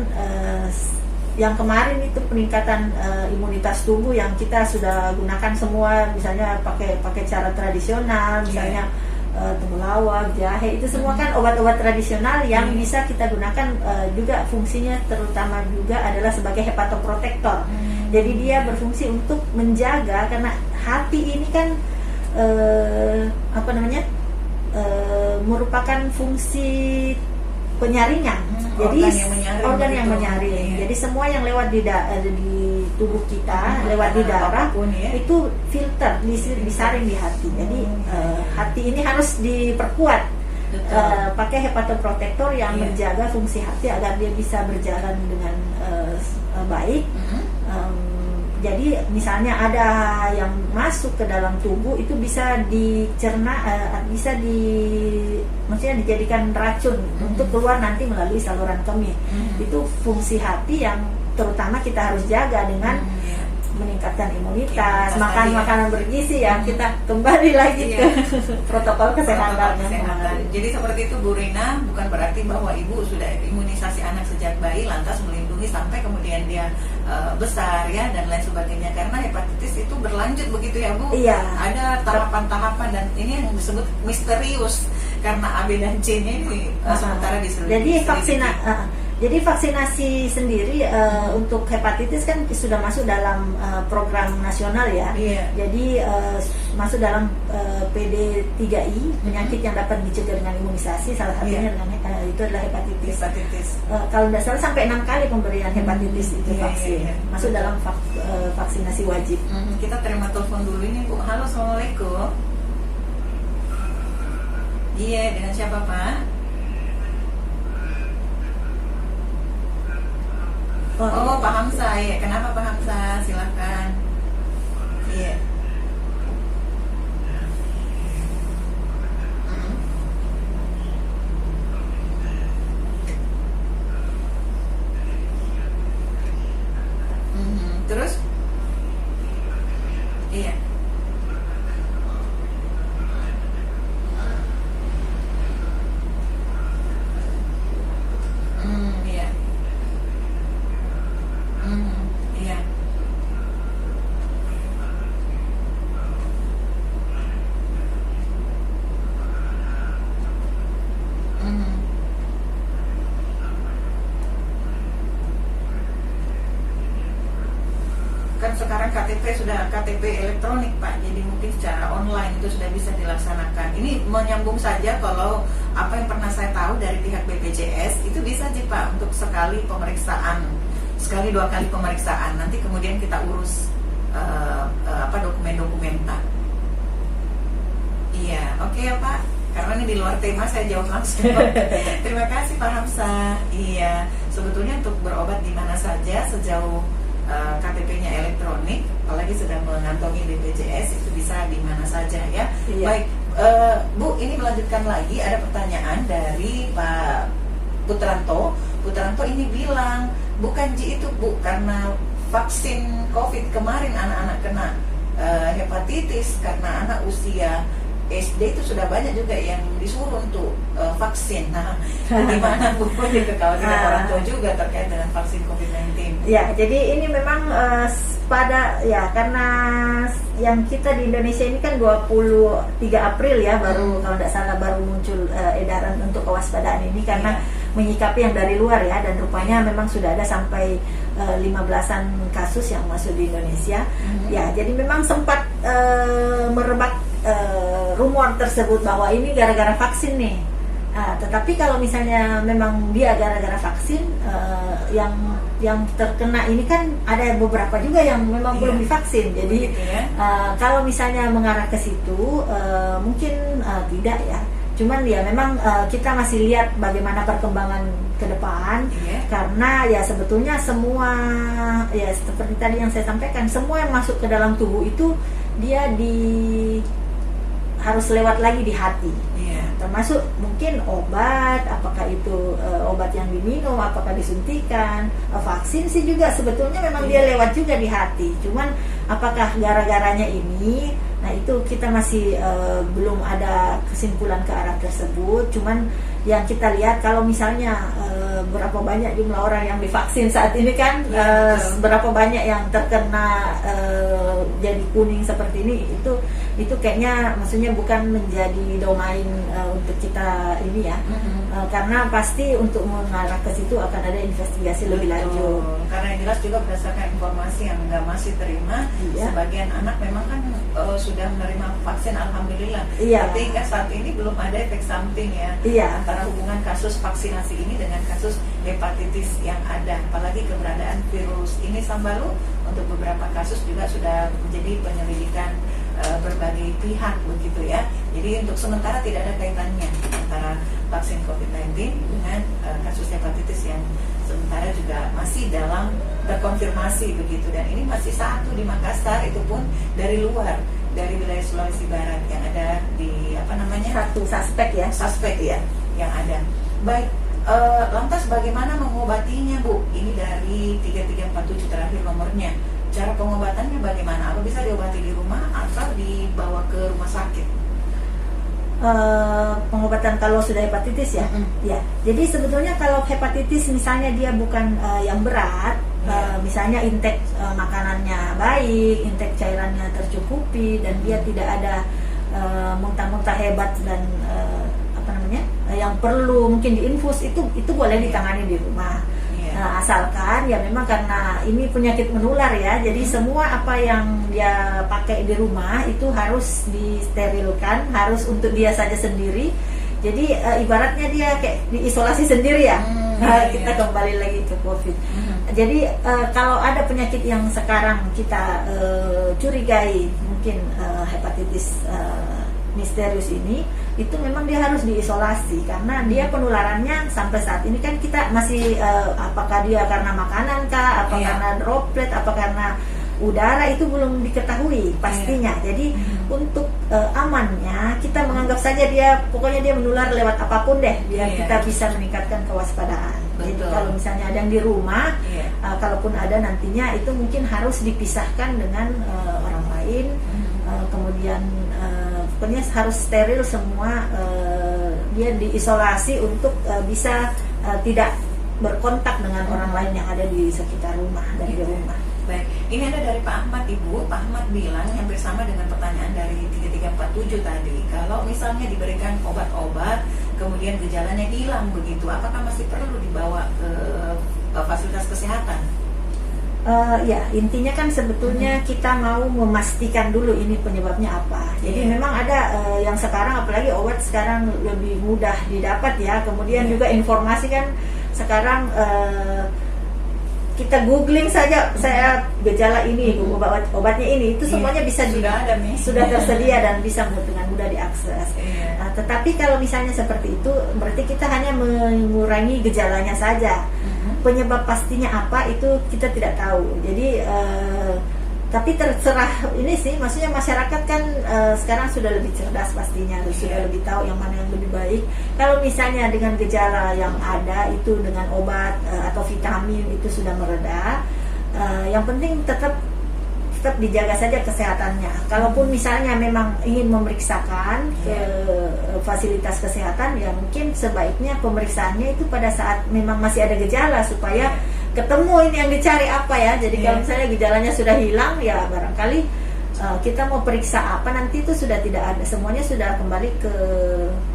yang kemarin itu peningkatan imunitas tubuh yang kita sudah gunakan semua, misalnya pakai cara tradisional, misalnya temulawak, jahe, itu semua kan obat-obat tradisional yang bisa kita gunakan, juga fungsinya terutama juga adalah sebagai hepatoprotektor. Jadi dia berfungsi untuk menjaga, karena hati ini kan merupakan fungsi penyaringan. Jadi organ yang menyaring. Iya. Jadi semua yang lewat di tubuh kita, lewat di darah, apapun ya. itu filter disaring di hati. Jadi hati ini harus diperkuat. Pakai hepatoprotektor yang Iya. menjaga fungsi hati agar dia bisa berjalan dengan baik. Jadi misalnya ada yang masuk ke dalam tubuh itu bisa dicerna, maksudnya dijadikan racun untuk keluar nanti melalui saluran kemih. Itu fungsi hati yang terutama kita harus jaga dengan meningkatkan imunitas, makan makanan bergizi ya. Kita kembali lagi ke protokol kesehatan. Jadi seperti itu Bu Rina, bukan berarti bahwa ibu sudah imunisasi anak sejak bayi lantas melindungi sampai kemudian dia besar ya dan lain sebagainya, karena hepatitis itu berlanjut begitu ya Bu. Iya. Ada tahapan-tahapan, dan ini yang disebut misterius karena A, B dan C-nya ini sementara Jadi vaksinasi sendiri untuk hepatitis kan sudah masuk dalam program nasional ya. Iya. Jadi masuk dalam PD3I, penyakit yang dapat dicegah dengan imunisasi, salah satunya dengan itu adalah hepatitis. Kalau tidak salah sampai 6 kali pemberian hepatitis itu vaksin. Masuk dalam vaksinasi wajib. Kita terima telepon dulu ini Bu. Halo, assalamualaikum. Iya, dengan siapa Pak? Oh, Pak Hamzah ya. Kenapa Pak Hamzah? Silakan. Iya. Terus? Iya. Iya. Iya. Kan sekarang KTP elektronik Pak, jadi mungkin secara online itu sudah bisa dilaksanakan. Ini menyambung saja kalau apa yang pernah saya tahu dari pihak BPJS itu bisa sih Pak untuk sekali 2 kali pemeriksaan, nanti kemudian kita urus dokumen-dokumen tak. Iya, oke ya Pak. Karena ini di luar tema, saya jawab langsung. Terima kasih Pak Hamzah. Iya, sebetulnya untuk berobat di mana saja sejauh KTP-nya elektronik, apalagi sudah mengantongi BPJS, itu bisa di mana saja ya. Iya. Baik, Bu, ini melanjutkan lagi, ada pertanyaan dari Pak Putranto. Putranto ini bilang, bukan Ji itu Bu, karena vaksin COVID kemarin anak-anak kena hepatitis karena anak usia SD itu sudah banyak juga yang disuruh untuk vaksin. Nah, gimana Bu? Kekhawatiran orang tua juga terkait dengan vaksin COVID-19. Ya, jadi ini memang karena yang kita di Indonesia ini kan 23 April ya baru kalau tidak salah baru muncul edaran untuk kewaspadaan ini karena menyikapi yang dari luar ya, dan rupanya memang sudah ada sampai 15-an kasus yang masuk di Indonesia. Ya, jadi memang sempat merebak rumor tersebut bahwa ini gara-gara vaksin nih. Tetapi kalau misalnya memang dia gara-gara vaksin, yang terkena ini kan ada beberapa juga yang memang belum divaksin. Jadi kalau misalnya mengarah ke situ mungkin tidak ya. Cuman ya memang kita masih lihat bagaimana perkembangan ke depan, karena ya sebetulnya semua ya seperti tadi yang saya sampaikan, semua yang masuk ke dalam tubuh itu dia harus lewat lagi di hati. Termasuk mungkin obat, apakah itu obat yang diminum, apakah disuntikan, vaksin sih juga sebetulnya memang dia lewat juga di hati. Cuman apakah gara-garanya ini, nah itu kita masih belum ada kesimpulan ke arah tersebut. Cuman yang kita lihat kalau misalnya berapa banyak jumlah orang yang divaksin saat ini kan, berapa banyak yang terkena jadi kuning seperti ini, itu kayaknya maksudnya bukan menjadi domain untuk kita ini ya. Karena pasti untuk mengarah ke situ akan ada investigasi lebih lanjut. Karena yang jelas juga berdasarkan informasi yang nggak masih terima, sebagian anak memang kan sudah menerima vaksin, alhamdulillah. Tapi hingga saat ini belum ada efek samping ya. Antara hubungan kasus vaksinasi ini dengan kasus hepatitis yang ada, apalagi keberadaan virus ini Sambalu untuk beberapa kasus juga sudah menjadi penyelidikan berbagai pihak begitu ya. Jadi untuk sementara tidak ada kaitannya antara vaksin COVID-19 dengan kasus hepatitis yang sementara juga masih dalam terkonfirmasi begitu. Dan ini masih satu di Makassar, itu pun dari luar, dari wilayah Sulawesi Barat yang ada di satu suspek ya yang ada. Baik, lantas bagaimana mengobatinya Bu? Ini dari 3347 terakhir nomornya. Cara pengobatannya bagaimana? Apa bisa diobati di rumah atau dibawa ke rumah sakit? Pengobatan kalau sudah hepatitis ya? Ya. Jadi sebetulnya kalau hepatitis misalnya dia bukan yang berat, misalnya intake makanannya baik, intake cairannya tercukupi, dan dia tidak ada muntah-muntah hebat dan yang perlu mungkin diinfus, itu boleh ditangani di rumah. Asalkan ya memang karena ini penyakit menular ya, jadi semua apa yang dia pakai di rumah itu harus disterilkan, harus untuk dia saja sendiri. Jadi ibaratnya dia kayak diisolasi sendiri ya. Kita kembali lagi ke COVID. Jadi kalau ada penyakit yang sekarang kita curigai mungkin hepatitis misterius ini, itu memang dia harus diisolasi karena dia penularannya sampai saat ini kan kita masih apakah dia karena makanan kah, apa karena droplet, apa karena udara, itu belum diketahui pastinya. Jadi untuk amannya kita menganggap saja dia pokoknya dia menular lewat apapun deh, biar kita bisa meningkatkan kewaspadaan. Jadi kalau misalnya ada yang di rumah, kalaupun ada nantinya itu mungkin harus dipisahkan dengan orang lain. Kemudian pokoknya harus steril semua, dia diisolasi untuk bisa tidak berkontak dengan orang lain yang ada di sekitar rumah dan di rumah. Baik, ini ada dari Pak Ahmad Ibu. Pak Ahmad bilang hampir sama dengan pertanyaan dari 3347 tadi. Kalau misalnya diberikan obat-obat kemudian gejalanya hilang begitu, apakah masih perlu dibawa ke fasilitas kesehatan? Ya, intinya kan sebetulnya kita mau memastikan dulu ini penyebabnya apa. Jadi memang ada yang sekarang, apalagi obat sekarang lebih mudah didapat ya. Kemudian juga informasi kan sekarang kita googling saja, saya gejala ini, obatnya ini, itu semuanya bisa sudah ada nih, sudah tersedia dan bisa dengan mudah diakses. Nah, tetapi kalau misalnya seperti itu, berarti kita hanya mengurangi gejalanya saja. Penyebab pastinya apa itu kita tidak tahu. Jadi tapi terserah ini sih, maksudnya masyarakat kan sekarang sudah lebih cerdas pastinya, sudah lebih tahu yang mana yang lebih baik. Kalau misalnya dengan gejala yang ada itu dengan obat atau vitamin itu sudah mereda, yang penting tetap dijaga saja kesehatannya. Kalaupun misalnya memang ingin memeriksakan ke fasilitas kesehatan, ya mungkin sebaiknya pemeriksaannya itu pada saat memang masih ada gejala supaya ketemu ini yang dicari apa ya. Jadi kalau misalnya gejalanya sudah hilang, ya barangkali kita mau periksa apa nanti itu sudah tidak ada, semuanya sudah kembali ke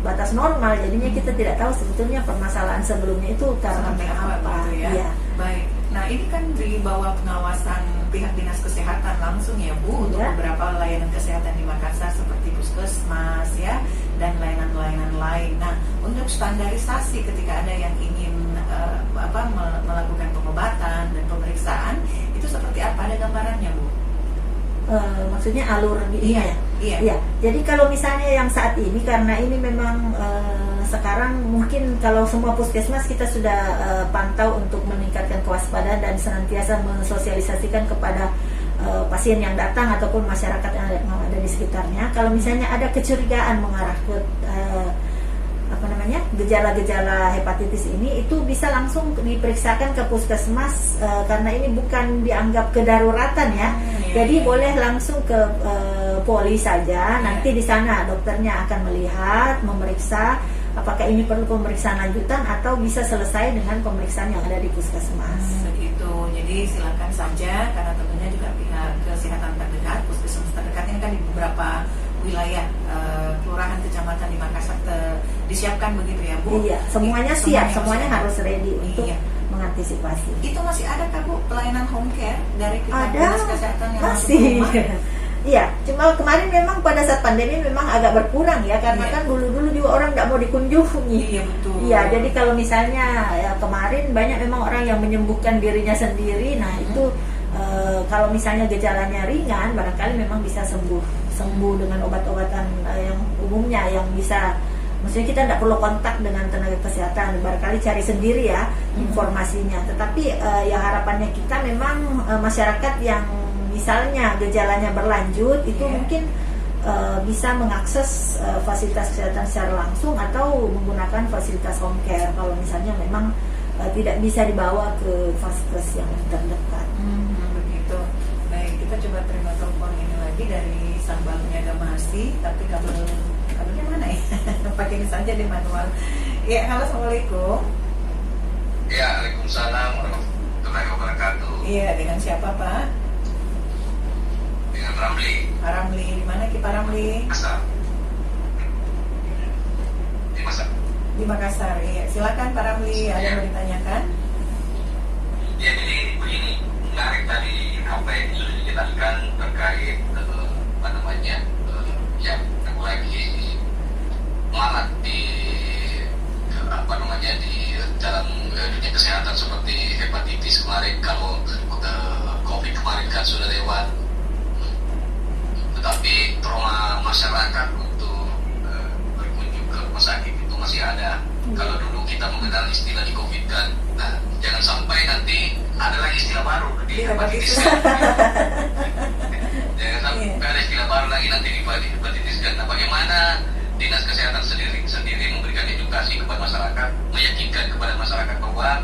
batas normal. Jadinya kita tidak tahu sebetulnya permasalahan sebelumnya itu karena apa. Ya. Baik. Nah, ini kan di bawah pengawasan pihak dinas kesehatan langsung ya Bu, untuk beberapa layanan kesehatan di Makassar seperti puskesmas ya dan layanan-layanan lain. Nah, untuk standarisasi ketika ada yang ingin melakukan pengobatan dan pemeriksaan itu seperti apa? Ada gambarannya Bu? Maksudnya alur ini ya? Iya. Jadi kalau misalnya yang saat ini, karena ini memang sekarang mungkin kalau semua puskesmas kita sudah pantau untuk meningkatkan kewaspadaan dan senantiasa mensosialisasikan kepada pasien yang datang ataupun masyarakat yang ada di sekitarnya. Kalau misalnya ada kecurigaan mengarah ke gejala-gejala hepatitis ini, itu bisa langsung diperiksakan ke puskesmas karena ini bukan dianggap kedaruratan ya. Jadi boleh langsung ke poli saja. Nanti di sana dokternya akan melihat, memeriksa apakah ini perlu pemeriksaan lanjutan atau bisa selesai dengan pemeriksaan yang ada di puskesmas. Begitu. Jadi silakan saja, karena tentunya juga pihak kesehatan terdekat, puskesmas terdekat ini kan di beberapa wilayah kelurahan kecamatan di Makassar disiapkan begitu ya Bu? Iya, semuanya siap, semuanya harus ready untuk mengantisipasi. Itu masih ada kan Bu pelayanan home care dari pihak dinas kesehatan yang masih? Iya, cuma kemarin memang pada saat pandemi memang agak berkurang ya, karena kan dulu juga orang tidak mau dikunjungi. Iya betul. Iya, jadi kalau misalnya ya kemarin banyak memang orang yang menyembuhkan dirinya sendiri. Nah itu kalau misalnya gejalanya ringan, barangkali memang bisa sembuh dengan obat-obatan yang umumnya yang bisa, maksudnya kita tidak perlu kontak dengan tenaga kesehatan, barangkali cari sendiri ya informasinya. Tetapi ya harapannya kita memang masyarakat yang misalnya gejalanya berlanjut itu mungkin bisa mengakses fasilitas kesehatan secara langsung atau menggunakan fasilitas home care kalau misalnya memang tidak bisa dibawa ke vaskes yang terdekat. Begitu. Baik, kita coba terima telepon ini lagi dari Sambal Niaga Mahasi, tapi kabelnya mana ya? Pakai ini saja di manual. Ya, halo, assalamualaikum. Ya, waalaikumsalam warahmatullahi wabarakatuh. Iya, dengan siapa Pak? Dengan Ramli. Pak Ramli, di mana Ki Pak Ramli? Makassar. Di Makassar. Di Makassar, iya. Silakan Pak Ramli, ada yang mau ditanyakan? Ya, jadi begini, menarik tadi apa yang sudah dijelaskan terkait yang lagi marak di di dalam dunia kesehatan seperti hepatitis kemarin. Kalau COVID kemarin kan sudah lewat, tetapi trauma masyarakat untuk berkunjung ke rumah sakit itu masih ada. Kalau dulu kita mengenal istilah di COVID kan, nah jangan sampai nanti ada lagi istilah baru di hepatitis kan. Jangan sampai ada istilah baru lagi nanti di hepatitis kan. Nah, bagaimana dinas kesehatan sendiri memberikan edukasi kepada masyarakat, meyakinkan kepada masyarakat bahwa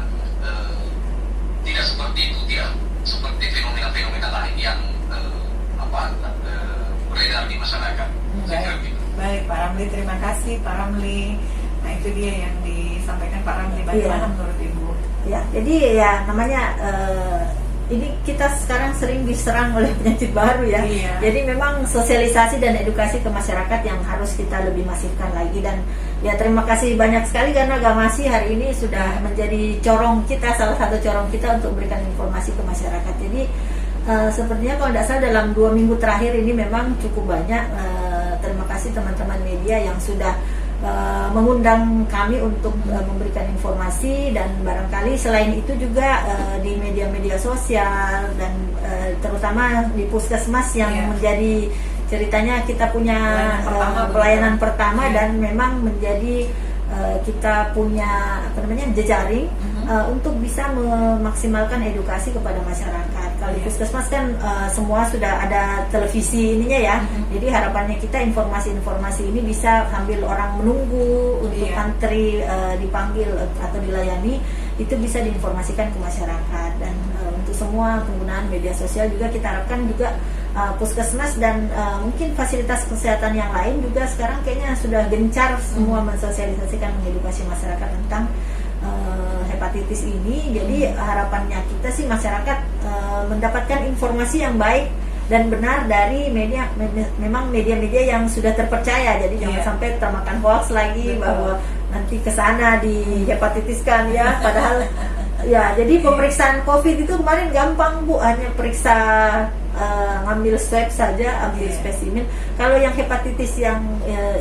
tidak seperti itu, tidak seperti fenomena-fenomena lain yang beredar di masyarakat. Baik, Pak Ramli, terima kasih Pak Ramli. Nah itu dia yang disampaikan Pak Ramli. Bagaimana menurut Ibu? Ya, jadi ya namanya ini kita sekarang sering diserang oleh penyakit baru ya. Jadi memang sosialisasi dan edukasi ke masyarakat yang harus kita lebih masifkan lagi. Dan ya terima kasih banyak sekali karena Gamasi hari ini sudah menjadi corong kita, salah satu corong kita untuk memberikan informasi ke masyarakat. Jadi sepertinya kalau tidak salah dalam 2 minggu terakhir ini memang cukup banyak. Terima kasih teman-teman media yang sudah mengundang kami untuk memberikan informasi, dan barangkali selain itu juga di media-media sosial dan terutama di puskesmas yang menjadi ceritanya kita punya pelayanan pertama dan memang menjadi kita punya jejaring untuk bisa memaksimalkan edukasi kepada masyarakat. Kalau di puskesmas kan semua sudah ada televisi ininya ya, jadi harapannya kita informasi-informasi ini bisa sambil orang menunggu untuk antri dipanggil atau dilayani, itu bisa diinformasikan ke masyarakat. Dan untuk semua penggunaan media sosial juga kita harapkan juga puskesmas dan mungkin fasilitas kesehatan yang lain juga sekarang kayaknya sudah gencar semua mensosialisasikan, mengedukasi masyarakat tentang hepatitis ini. Jadi harapannya kita sih masyarakat mendapatkan informasi yang baik dan benar dari memang media-media yang sudah terpercaya. Jadi jangan sampai termakan hoax lagi bahwa nanti kesana di hepatitiskan ya, padahal ya. Jadi pemeriksaan COVID itu kemarin gampang Bu, hanya periksa ngambil swab saja, ambil spesimen. Kalau yang hepatitis yang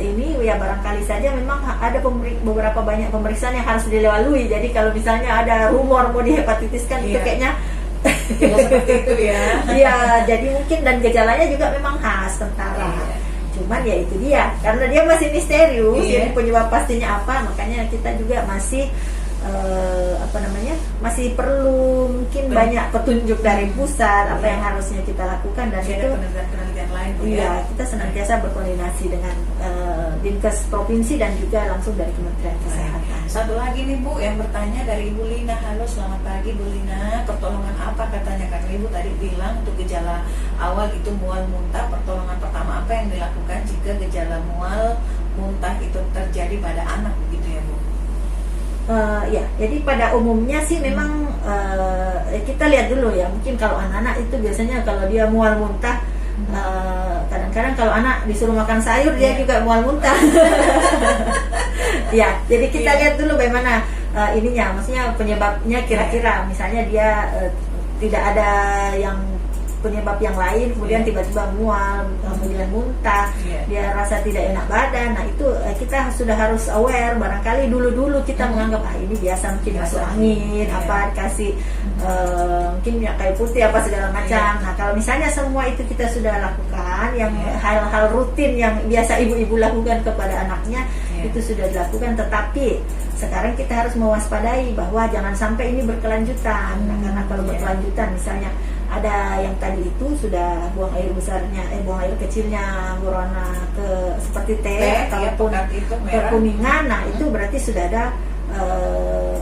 ini ya barangkali saja memang ada beberapa banyak pemeriksaan yang harus dilalui. Jadi kalau misalnya ada rumor mau dihepatitiskan itu kayaknya seperti itu ya. Iya, jadi mungkin dan gejalanya juga memang khas tentara. Cuman ya itu dia, karena dia masih misterius, jadi penyebab pastinya apa, makanya kita juga masih masih perlu mungkin banyak petunjuk dari pusat apa yang harusnya kita lakukan, dan itu penelitian lain kita senantiasa berkoordinasi dengan Dinkes provinsi dan juga langsung dari Kementerian Kesehatan. Satu lagi nih Bu yang bertanya dari Ibu Lina. Halo, selamat pagi Bu Lina, pertolongan apa katanya, karena Ibu tadi bilang untuk gejala awal itu mual muntah, pertolongan pertama apa yang dilakukan jika gejala mual muntah itu terjadi pada anak, begitu ya Bu? Ya, jadi pada umumnya sih memang kita lihat dulu ya. Mungkin kalau anak-anak itu biasanya kalau dia mual muntah, kadang-kadang kalau anak disuruh makan sayur dia juga mual muntah. Ya, jadi kita lihat dulu bagaimana ininya, maksudnya penyebabnya kira-kira. Misalnya dia tidak ada yang penyebab yang lain, kemudian tiba-tiba mual, kemudian muntah, dia rasa tidak enak badan. Nah itu kita sudah harus aware. Barangkali dulu-dulu kita menganggap ini biasa, mungkin masuk angin, apa dikasih mungkin minyak kayu putih apa segala macam. Nah kalau misalnya semua itu kita sudah lakukan, yang hal-hal rutin yang biasa ibu-ibu lakukan kepada anaknya itu sudah dilakukan, tetapi sekarang kita harus mewaspadai bahwa jangan sampai ini berkelanjutan. Nah, karena kalau berkelanjutan misalnya ada yang tadi itu sudah buang air besarnya, buang air kecilnya berwarna ke seperti teh ataupun kekuningan, nah itu berarti sudah ada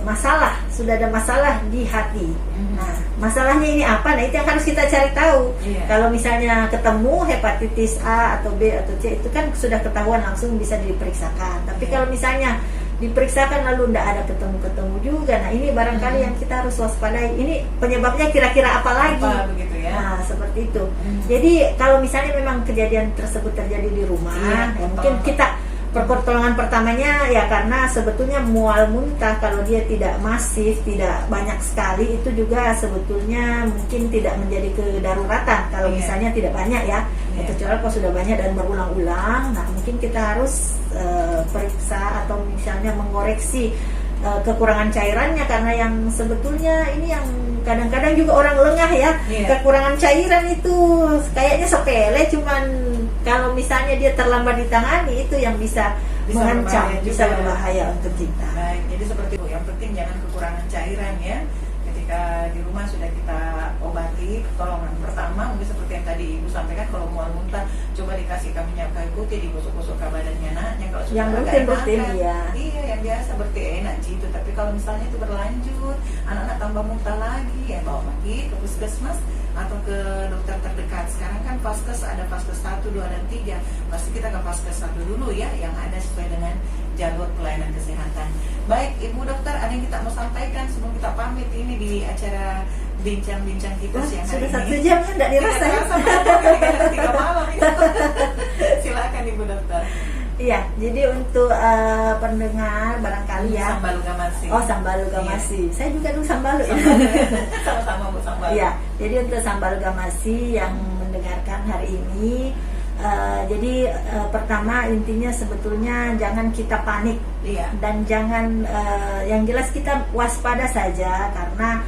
masalah di hati. Nah masalahnya ini apa? Nah itu yang harus kita cari tahu. Kalau misalnya ketemu hepatitis A atau B atau C itu kan sudah ketahuan, langsung bisa diperiksakan. Tapi kalau misalnya diperiksakan lalu tidak ada ketemu juga, nah ini barangkali yang kita harus waspadai. Ini penyebabnya kira-kira apa lagi? Begitu ya? Nah seperti itu. Jadi kalau misalnya memang kejadian tersebut terjadi di rumah, ya mungkin kita pertolongan pertamanya ya, karena sebetulnya mual muntah kalau dia tidak masif, tidak banyak sekali, itu juga sebetulnya mungkin tidak menjadi kedaruratan kalau misalnya tidak banyak ya. Kecuali kalau sudah banyak dan berulang-ulang, nah mungkin kita harus periksa atau misalnya mengoreksi kekurangan cairannya, karena yang sebetulnya ini yang kadang-kadang juga orang lengah ya, kekurangan cairan itu kayaknya sepele, cuman kalau misalnya dia terlambat ditangani itu yang bisa mengancam, bisa berbahaya untuk kita. Baik, jadi seperti itu, yang penting jangan kekurangan cairan ya. Ketika di rumah sudah kita obati, pertolongan pertama mungkin seperti yang tadi Ibu sampaikan, kalau mual muntah coba dikasih minyak kayu putih, digosok-gosok ke badannya anaknya. Kalau sudah yang rutin ya. Iya, yang biasa berarti enak gitu. Tapi kalau misalnya itu berlanjut, anak-anak tambah muntah lagi, ya bawa lagi ke puskesmas atau ke dokter terdekat. Sekarang kan Faskes ada Faskes 1, 2, dan 3. Pasti kita ke Faskes 1 dulu ya, yang ada sesuai dengan jalur pelayanan kesehatan. Baik, Ibu Dokter, ada yang kita mau sampaikan sebelum kita pamit ini di acara bincang-bincang kita siang hari ini? Sudah 1 jam ya, tidak dirasa ya? 3 malam ya. Silakan Ibu Dokter. Iya, jadi untuk pendengar barangkali ya. Sambalu Gamasi. Oh, Sambalu Gamasi. Saya juga dulu Sambalu ya. Sama-sama Bu Sambalu. Iya, jadi untuk Sambalu Gamasi yang mendengarkan hari ini, Jadi pertama intinya sebetulnya jangan kita panik, Iya. dan jangan yang jelas kita waspada saja karena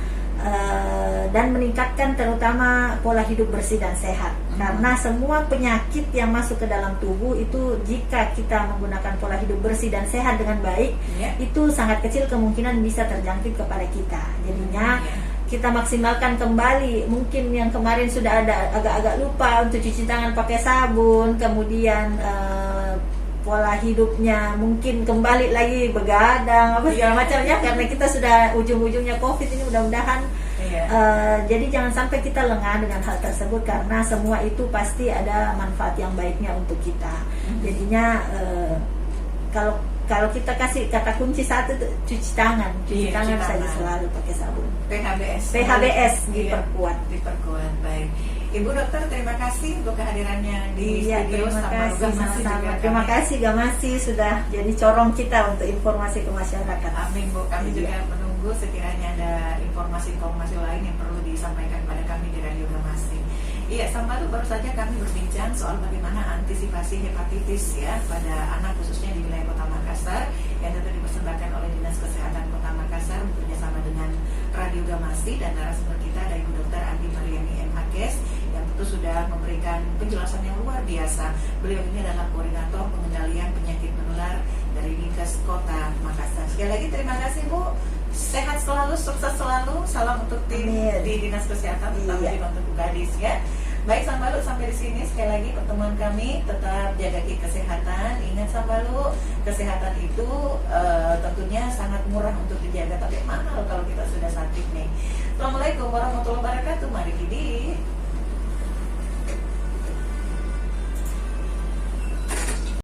dan meningkatkan terutama pola hidup bersih dan sehat. Karena semua penyakit yang masuk ke dalam tubuh itu jika kita menggunakan pola hidup bersih dan sehat dengan baik, Iya. itu sangat kecil kemungkinan bisa terjangkit kepada kita. Jadinya kita maksimalkan kembali. Mungkin yang kemarin sudah ada agak-agak lupa untuk cuci tangan pakai sabun, kemudian pola hidupnya mungkin kembali lagi begadang apa segala macam ya, karena kita sudah ujung-ujungnya COVID ini, mudah-mudahan Iya. jadi jangan sampai kita lengah dengan hal tersebut karena semua itu pasti ada manfaat yang baiknya untuk kita. Jadinya kalau kita kasih kata kunci satu tuh, cuci tangan Iya, tangan cuci saja tangan. selalu pakai sabun. PHBS Diperkuat. diperkuat. Baik, Ibu Dokter, terima kasih untuk kehadirannya di Iya, studio terima sama kasih Gamasi sama-sama. juga Terima kami. kasih Gamasi sudah jadi corong kita untuk informasi ke masyarakat. Amin Bu, kami Iya. juga menunggu sekiranya ada informasi-informasi lain yang perlu disampaikan pada kami di Radio Gamasi. Iya, sama lalu baru saja kami berbincang soal bagaimana antisipasi hepatitis ya pada anak khususnya di wilayah Kota Makassar yang tentu dipersembahkan oleh Dinas Kesehatan Kota Makassar bekerjasama dengan Radio Gamasi, dan narasumber kita ada Ibu Dr. Andi Mariani MHKes yang tentu sudah memberikan penjelasan yang luar biasa. Beliau ini adalah koordinator pengendalian penyakit menular dari Dinkes Kota Makassar. Sekali lagi terima kasih Bu. Sehat selalu, sukses selalu. Salam untuk tim Amin. di Dinas Kesehatan, terutama Iya. di untuk Gadis ya. Baik Sambalu, sampai di sini sekali lagi pertemuan kami. Tetap jaga kesehatan. Ingat Sambalu, kesehatan itu tentunya sangat murah untuk dijaga, tapi mahal kalau kita sudah sakit nih. Assalamualaikum warahmatullahi wabarakatuh. Mari Kidi.